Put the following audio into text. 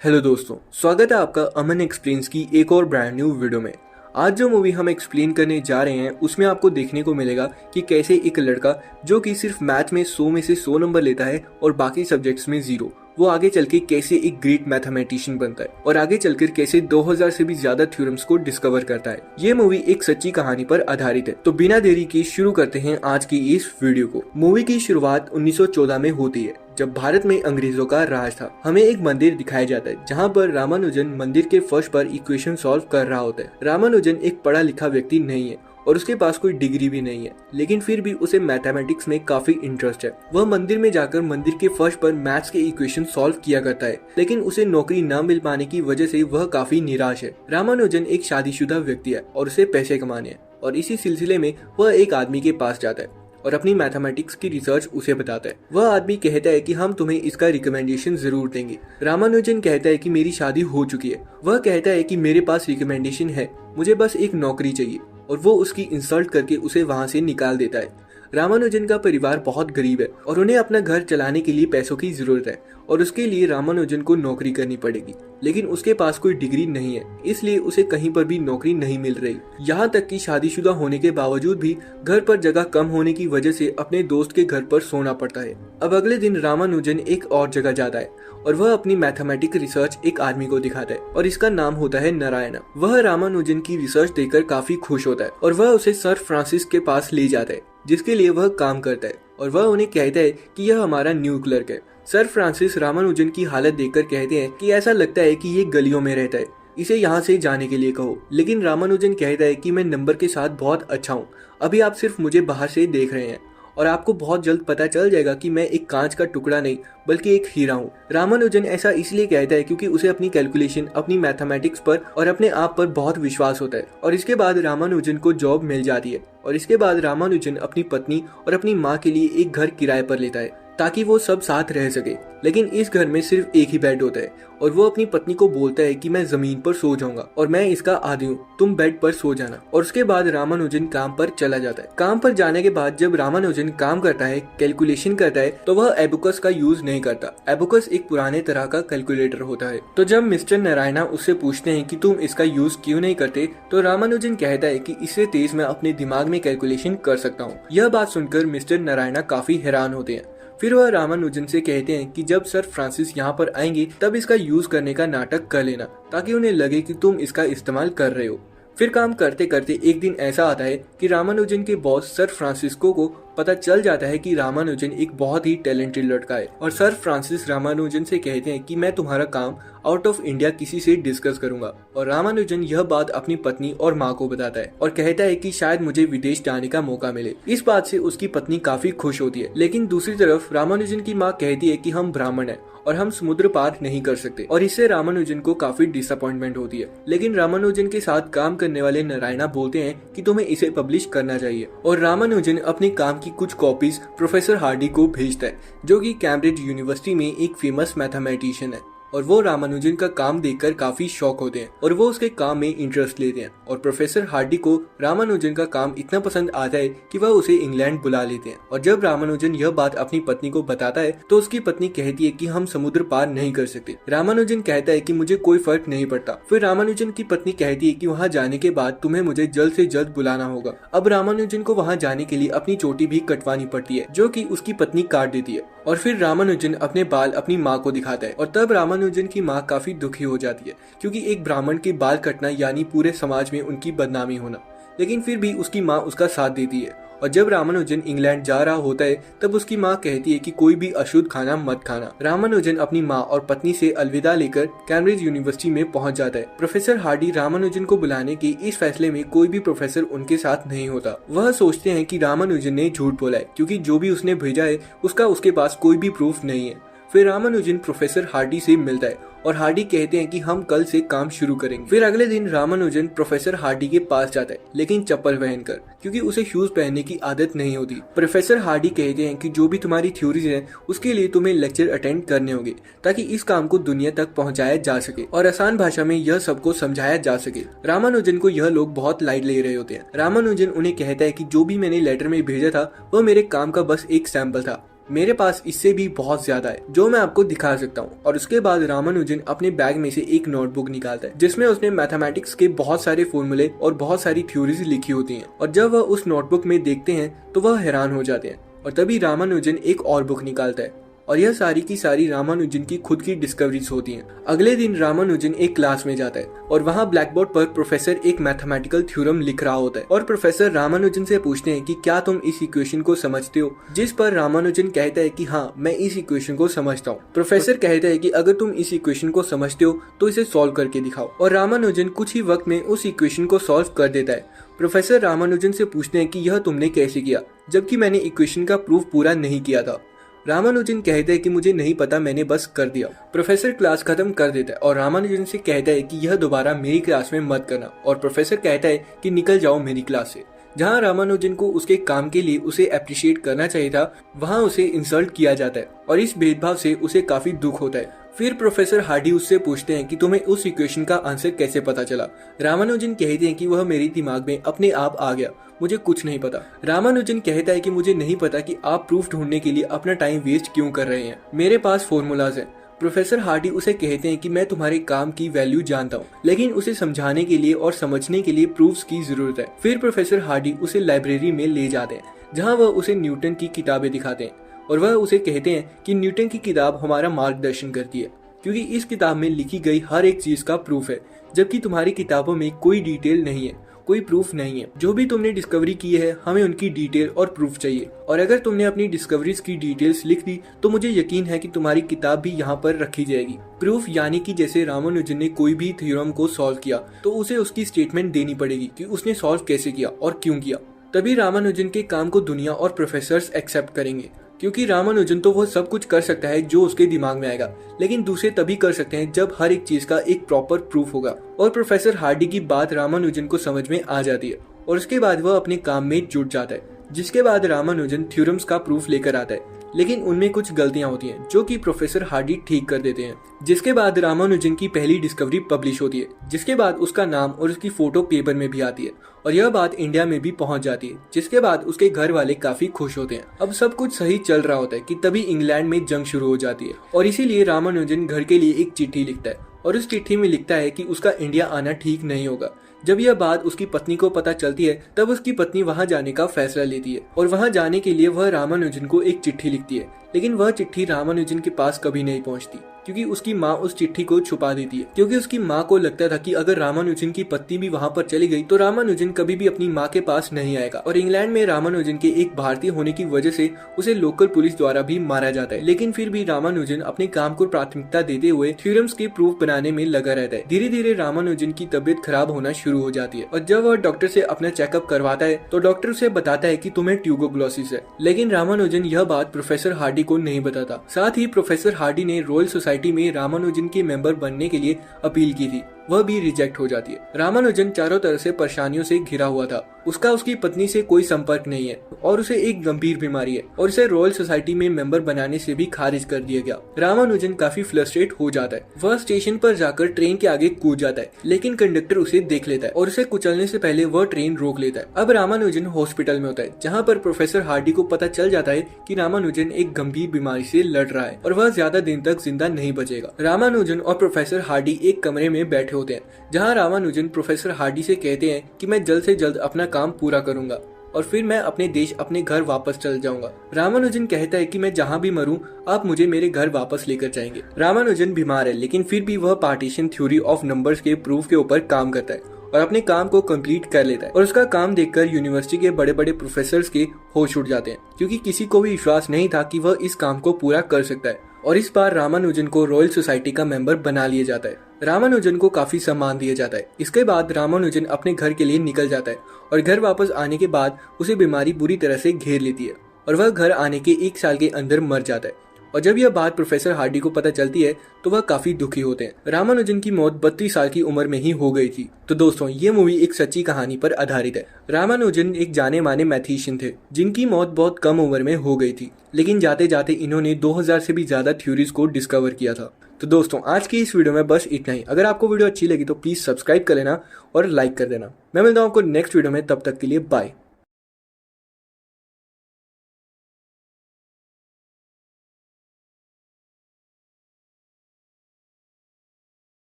Hello दोस्तों, स्वागत है आपका अमन एक्सप्लेन्स की एक और ब्रांड न्यू वीडियो में। आज जो मूवी हम एक्सप्लेन करने जा रहे हैं उसमें आपको देखने को मिलेगा कि कैसे एक लड़का जो कि सिर्फ मैथ में 100 में से 100 नंबर लेता है और बाकी सब्जेक्ट्स में 0, वो आगे चल के कैसे एक ग्रेट मैथमेटिशियन बनता है और आगे चलकर कैसे 2000 से भी ज्यादा थ्योरम्स को डिस्कवर करता है। ये मूवी एक सच्ची कहानी पर आधारित है। तो बिना देरी के शुरू करते हैं आज की इस वीडियो को। मूवी की शुरुआत 1914 में होती है, जब भारत में अंग्रेजों का राज था। हमें एक मंदिर दिखाया जाता है जहाँ पर रामानुजन मंदिर के फर्श पर इक्वेशन सॉल्व कर रहा होता है। रामानुजन एक पढ़ा लिखा व्यक्ति नहीं है और उसके पास कोई डिग्री भी नहीं है, लेकिन फिर भी उसे मैथमेटिक्स में काफी इंटरेस्ट है। वह मंदिर में जाकर मंदिर के फर्श पर मैथ्स के इक्वेशन सॉल्व किया करता है, लेकिन उसे नौकरी न मिल पाने की वजह से वह काफी निराश है। रामानुजन एक शादीशुदा व्यक्ति है और उसे पैसे कमाने हैं, और इसी सिलसिले में वह एक आदमी के पास जाता है और अपनी मैथमेटिक्स की रिसर्च उसे बताता है। वह आदमी कहता है कि हम तुम्हें इसका रिकमेंडेशन जरूर देंगे। रामानुजन कहता है कि मेरी शादी हो चुकी है। वह कहता है कि मेरे पास रिकमेंडेशन है, मुझे बस एक नौकरी चाहिए, और वो उसकी इंसल्ट करके उसे वहां से निकाल देता है। रामानुजन का परिवार बहुत गरीब है और उन्हें अपना घर चलाने के लिए पैसों की जरूरत है, और उसके लिए रामानुजन को नौकरी करनी पड़ेगी, लेकिन उसके पास कोई डिग्री नहीं है, इसलिए उसे कहीं पर भी नौकरी नहीं मिल रही। यहाँ तक कि शादीशुदा होने के बावजूद भी घर पर जगह कम होने की वजह से अपने दोस्त के घर पर सोना पड़ता है। अब अगले दिन रामानुजन एक और जगह जाता है और वह अपनी मैथमेटिक रिसर्च एक आदमी को दिखाता है, और इसका नाम होता है नारायणा। वह रामानुजन की रिसर्च देखकर काफी खुश होता है और वह उसे सर फ्रांसिस के पास ले जाता है, जिसके लिए वह काम करता है, और वह उन्हें कहता है कि यह हमारा न्यू क्लर्क है। सर फ्रांसिस रामानुजन की हालत देखकर कहते हैं कि ऐसा लगता है कि ये गलियों में रहता है, इसे यहाँ से जाने के लिए कहो। लेकिन रामानुजन कहता है कि मैं नंबर के साथ बहुत अच्छा हूँ, अभी आप सिर्फ मुझे बाहर से देख रहे हैं, और आपको बहुत जल्द पता चल जाएगा कि मैं एक कांच का टुकड़ा नहीं बल्कि एक हीरा हूँ। रामानुजन ऐसा इसलिए कहता है क्योंकि उसे अपनी कैलकुलेशन, अपनी मैथमेटिक्स पर और अपने आप पर बहुत विश्वास होता है। और इसके बाद रामानुजन को जॉब मिल जाती है, और इसके बाद रामानुजन अपनी पत्नी और अपनी माँ के लिए एक घर किराए पर लेता है ताकि वो सब साथ रह सके। लेकिन इस घर में सिर्फ एक ही बेड होता है, और वो अपनी पत्नी को बोलता है कि मैं जमीन पर सो जाऊंगा और मैं इसका आदी हूँ, तुम बेड पर सो जाना। और उसके बाद रामानुजन काम पर चला जाता है। काम पर जाने के बाद जब रामानुजन काम करता है, कैलकुलेशन करता है, तो वह एबुकस का यूज नहीं करता। एबुकस एक पुराने तरह का कैलकुलेटर होता है। तो जब मिस्टर नारायणा उससे पूछते हैं कि तुम इसका यूज क्यों नहीं करते, तो रामानुजन कहता है कि इससे तेज मैं अपने दिमाग में कैलकुलेशन कर सकता हूँ। यह बात सुनकर मिस्टर नारायणा काफी हैरान होते हैं। फिर वह रामानुजन से कहते हैं कि जब सर फ्रांसिस यहाँ पर आएंगे तब इसका यूज करने का नाटक कर लेना, ताकि उन्हें लगे कि तुम इसका इस्तेमाल कर रहे हो। फिर काम करते करते एक दिन ऐसा आता है कि रामानुजन के बॉस सर फ्रांसिस्को को पता चल जाता है कि रामानुजन एक बहुत ही टैलेंटेड लड़का है, और सर फ्रांसिस रामानुजन से कहते हैं कि मैं तुम्हारा काम आउट ऑफ इंडिया किसी से डिस्कस करूंगा। और रामानुजन यह बात अपनी पत्नी और माँ को बताता है और कहता है कि शायद मुझे विदेश जाने का मौका मिले। इस बात से उसकी पत्नी काफी खुश होती है, लेकिन दूसरी तरफ रामानुजन की माँ कहती है कि हम ब्राह्मण हैं और हम समुद्र पार नहीं कर सकते, और इससे रामानुजन को काफी डिसअपॉइंटमेंट होती है। लेकिन रामानुजन के साथ काम करने वाले नारायणा बोलते हैं कि तुम्हें इसे पब्लिश करना चाहिए, और रामानुजन अपने काम की कुछ कॉपीज प्रोफेसर हार्डी को भेजता है, जो कि कैम्ब्रिज यूनिवर्सिटी में एक फेमस मैथमेटिशियन है। और वो रामानुजन का काम देखकर काफी शॉक होते हैं और वो उसके काम में इंटरेस्ट लेते हैं, और प्रोफेसर हार्डी को रामानुजन का काम इतना पसंद आता है कि वह उसे इंग्लैंड बुला लेते हैं। और जब रामानुजन यह बात अपनी पत्नी को बताता है तो उसकी पत्नी कहती है कि हम समुद्र पार नहीं कर सकते। रामानुजन कहता है कि मुझे कोई फर्क नहीं पड़ता। फिर रामानुजन की पत्नी कहती है कि वहाँ जाने के बाद तुम्हें मुझे जल्द से जल्द बुलाना होगा। अब रामानुजन को वहाँ जाने के लिए अपनी चोटी भी कटवानी पड़ती है, जो कि उसकी पत्नी काट देती है। और फिर रामानुजन अपने बाल अपनी माँ को दिखाता है, और तब रामानुजन की माँ काफी दुखी हो जाती है, क्योंकि एक ब्राह्मण के बाल कटना यानी पूरे समाज में उनकी बदनामी होना। लेकिन फिर भी उसकी माँ उसका साथ देती है। और जब रामानुजन इंग्लैंड जा रहा होता है तब उसकी माँ कहती है कि कोई भी अशुद्ध खाना मत खाना। रामानुजन अपनी माँ और पत्नी से अलविदा लेकर कैम्ब्रिज यूनिवर्सिटी में पहुंच जाता है। प्रोफेसर हार्डी रामानुजन को बुलाने के इस फैसले में कोई भी प्रोफेसर उनके साथ नहीं होता। वह सोचते हैं कि रामानुजन ने झूठ बोला है, क्योंकि जो भी उसने भेजा है उसका उसके पास कोई भी प्रूफ नहीं है। फिर रामानुजन प्रोफेसर हार्डी से मिलता है और हार्डी कहते हैं कि हम कल से काम शुरू करेंगे। फिर अगले दिन रामानुजन प्रोफेसर हार्डी के पास जाता है, लेकिन चप्पल पहनकर, क्योंकि उसे शूज पहनने की आदत नहीं होती। प्रोफेसर हार्डी कहते हैं कि जो भी तुम्हारी थ्योरीज हैं उसके लिए तुम्हें लेक्चर अटेंड करने होंगे, ताकि इस काम को दुनिया तक पहुंचाया जा सके और आसान भाषा में यह सबको समझाया जा सके। रामानुजन को यह लोग बहुत लाइट ले रहे होते हैं। रामानुजन उन्हें कहता है कि जो भी मैंने लेटर में भेजा था वह मेरे काम का बस एक सैंपल था, मेरे पास इससे भी बहुत ज्यादा है जो मैं आपको दिखा सकता हूँ। और उसके बाद रामानुजन अपने बैग में से एक नोटबुक निकालता है जिसमें उसने मैथमेटिक्स के बहुत सारे फॉर्मूले और बहुत सारी थ्योरीज लिखी होती हैं। और जब वह उस नोटबुक में देखते हैं तो वह हैरान हो जाते हैं। और तभी रामानुजन एक और बुक निकालता है और यह सारी की सारी रामानुजन की खुद की डिस्कवरीज होती हैं। अगले दिन रामानुजन एक क्लास में जाता है और वहाँ ब्लैक बोर्ड पर प्रोफेसर एक मैथमेटिकल थ्योरम लिख रहा होता है और प्रोफेसर रामानुजन से पूछते हैं कि क्या तुम इस इक्वेशन को समझते हो, जिस पर रामानुजन कहता है कि हाँ मैं इस इक्वेशन को समझता हूँ। प्रोफेसर कहता है कि अगर तुम इस इक्वेशन को समझते हो तो इसे सॉल्व करके दिखाओ और रामानुजन कुछ ही वक्त में उस इक्वेशन को सॉल्व कर देता है। प्रोफेसर रामानुजन से पूछते हैं कि यह तुमने कैसे किया जबकि मैंने इक्वेशन का प्रूफ पूरा नहीं किया था। रामानुजन कहते हैं कि मुझे नहीं पता, मैंने बस कर दिया। प्रोफेसर क्लास खत्म कर देता है और रामानुजन से कहता है कि यह दोबारा मेरी क्लास में मत करना और प्रोफेसर कहता है कि निकल जाओ मेरी क्लास से। जहां रामानुजन को उसके काम के लिए उसे अप्रिशिएट करना चाहिए था वहां उसे इंसल्ट किया जाता है और इस भेदभाव से उसे काफी दुख होता है। फिर प्रोफेसर हार्डी उससे पूछते हैं कि तुम्हें उस इक्वेशन का आंसर कैसे पता चला। रामानुजन कहते हैं कि वह मेरे दिमाग में अपने आप आ गया, मुझे कुछ नहीं पता। रामानुजन कहता है कि मुझे नहीं पता कि आप प्रूफ ढूंढने के लिए अपना टाइम वेस्ट क्यों कर रहे हैं, मेरे पास फॉर्मूलाज हैं। प्रोफेसर हार्डी उसे कहते हैं कि मैं तुम्हारे काम की वैल्यू जानता हूँ लेकिन उसे समझाने के लिए और समझने के लिए प्रूफ्स की जरूरत है। फिर प्रोफेसर हार्डी उसे लाइब्रेरी में ले जाते हैं जहाँ वह उसे न्यूटन की किताबें दिखाते हैं और वह उसे कहते हैं कि न्यूटन की किताब हमारा मार्गदर्शन करती है क्योंकि इस किताब में लिखी गई हर एक चीज का प्रूफ है, जबकि तुम्हारी किताबों में कोई डिटेल नहीं है, कोई प्रूफ नहीं है। जो भी तुमने डिस्कवरी की है हमें उनकी डिटेल और प्रूफ चाहिए और अगर तुमने अपनी डिस्कवरीज की डिटेल्स लिख दी तो मुझे यकीन है कि तुम्हारी किताब भी यहाँ पर रखी जाएगी। प्रूफ यानी कि जैसे रामानुजन ने कोई भी थ्योरम को सॉल्व किया तो उसे उसकी स्टेटमेंट देनी पड़ेगी कि उसने सॉल्व कैसे किया और क्यों किया। तभी रामानुजन के काम को दुनिया और प्रोफेसर्स एक्सेप्ट करेंगे क्योंकि रामानुजन तो वो सब कुछ कर सकता है जो उसके दिमाग में आएगा, लेकिन दूसरे तभी कर सकते हैं जब हर एक चीज का एक प्रॉपर प्रूफ होगा। और प्रोफेसर हार्डी की बात रामानुजन को समझ में आ जाती है और उसके बाद वह अपने काम में जुट जाता है, जिसके बाद रामानुजन थ्योरम्स का प्रूफ लेकर आता है लेकिन उनमें कुछ गलतियां होती हैं जो कि प्रोफेसर हार्डी ठीक कर देते हैं। जिसके बाद रामानुजन की पहली डिस्कवरी पब्लिश होती है, जिसके बाद उसका नाम और उसकी फोटो पेपर में भी आती है और यह बात इंडिया में भी पहुंच जाती है, जिसके बाद उसके घर वाले काफी खुश होते हैं। अब सब कुछ सही चल रहा होता है कि तभी इंग्लैंड में जंग शुरू हो जाती है और इसीलिए रामानुजन घर के लिए एक चिट्ठी लिखता है और उस चिट्ठी में लिखता है कि उसका इंडिया आना ठीक नहीं होगा। जब यह बात उसकी पत्नी को पता चलती है तब उसकी पत्नी वहां जाने का फैसला लेती है और वहां जाने के लिए वह रामानुजन को एक चिट्ठी लिखती है, लेकिन वह चिट्ठी रामानुजन के पास कभी नहीं पहुंचती क्योंकि उसकी माँ उस चिट्ठी को छुपा देती है क्योंकि उसकी माँ को लगता था कि अगर रामानुजन की पत्नी भी वहां पर चली गई तो रामानुजन कभी भी अपनी माँ के पास नहीं आएगा और इंग्लैंड में रामानुजन के एक भारतीय होने की वजह से उसे लोकल पुलिस द्वारा भी मारा जाता है। लेकिन फिर भी रामानुजन अपने काम को प्राथमिकता देते हुए थ्योरम्स के प्रूफ बनाने में लगा रहता है। धीरे धीरे रामानुजन की तबीयत खराब होना शुरू हो जाती है और जब वह डॉक्टर से अपना चेकअप करवाता है तो डॉक्टर उसे बताता है कि तुम्हें ट्यूबरकुलोसिस है, लेकिन रामानुजन यह बात प्रोफेसर हार्डी को नहीं बताता। साथ ही प्रोफेसर हार्डी ने रॉयल सोसाइटी में रामानुजन के मेंबर बनने के लिए अपील की थी, वह भी रिजेक्ट हो जाती है। रामानुजन चारों तरफ से परेशानियों से घिरा हुआ था, उसका उसकी पत्नी से कोई संपर्क नहीं है और उसे एक गंभीर बीमारी है और इसे रॉयल सोसाइटी में मेंबर बनाने से भी खारिज कर दिया गया। रामानुजन काफी फ्रस्ट्रेट हो जाता है, वह स्टेशन पर जाकर ट्रेन के आगे कूद जाता है लेकिन कंडक्टर उसे देख लेता है और उसे कुचलने से पहले वह ट्रेन रोक लेता है। अब रामानुजन हॉस्पिटल में होता है जहाँ पर प्रोफेसर हार्डी को पता चल जाता है कि रामानुजन एक गंभीर बीमारी से लड़ रहा है और वह ज्यादा दिन तक जिंदा नहीं बचेगा। रामानुजन और प्रोफेसर हार्डी एक कमरे में बैठे होते हैं जहां रामानुजन प्रोफेसर हार्डी से कहते हैं कि मैं जल्द से जल्द अपना काम पूरा करूंगा और फिर मैं अपने देश अपने घर वापस चल जाऊंगा। रामानुजन कहता है कि मैं जहां भी मरूं आप मुझे मेरे घर वापस लेकर जाएंगे। रामानुजन बीमार है लेकिन फिर भी वह पार्टीशन थ्योरी ऑफ नंबर्स के प्रूफ के ऊपर काम करता है और अपने काम को कंप्लीट कर लेता है और उसका काम देखकर यूनिवर्सिटी के बड़े बड़े प्रोफेसर्स के होश उड़ जाते हैं क्योंकि किसी को भी विश्वास नहीं था कि वह इस काम को पूरा कर सकता है। और इस बार रामानुजन को रॉयल सोसाइटी का मेंबर बना लिया जाता है। रामानुजन को काफी सम्मान दिया जाता है। इसके बाद रामानुजन अपने घर के लिए निकल जाता है और घर वापस आने के बाद उसे बीमारी बुरी तरह से घेर लेती है और वह घर आने के 1 साल के अंदर मर जाता है। और जब यह बात प्रोफेसर हार्डी को पता चलती है तो वह काफी दुखी होते हैं। रामानुजन की मौत 32 साल की उम्र में ही हो गई थी। तो दोस्तों ये मूवी एक सच्ची कहानी पर आधारित है। रामानुजन एक जाने माने मैथीशियन थे जिनकी मौत बहुत कम उम्र में हो गई थी, लेकिन जाते जाते इन्होंने 2000 से भी ज्यादा थ्योरीज को डिस्कवर किया था। तो दोस्तों आज की इस वीडियो में बस इतना ही। अगर आपको वीडियो अच्छी लगी तो प्लीज सब्सक्राइब कर लेना और लाइक कर देना। मैं मिलता हूँ आपको नेक्स्ट वीडियो में, तब तक के लिए बाय।